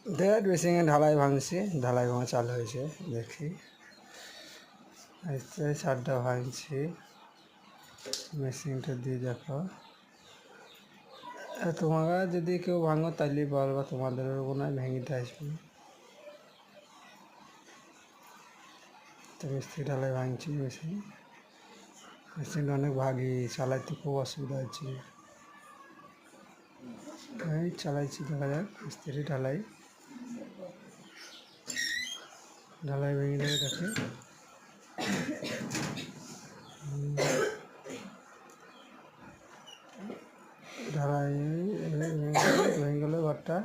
দেখ মেশিনে ঢালাই ভাঙছি, ঢালাই ভাঙা চালু হয়েছে দেখি। আস্তে ছাদটা ভাঙছি, মেশিনটা দিয়ে দেখো। তোমাকে যদি কেউ ভাঙো তাহলে বলবা, তোমাদের মনে হয় ভেঙে আসবে। তো মিস্ত্রি ঢালাই ভাঙছি মেশিনটা অনেক ভাগি, চালাইতে খুব অসুবিধা হচ্ছে। এই চালাইছি, দেখা যাক। মিস্ত্রি ঢালাই ভেঙে দেবে দেখে। ঢালাই ভেঙে গেল ঘরটা।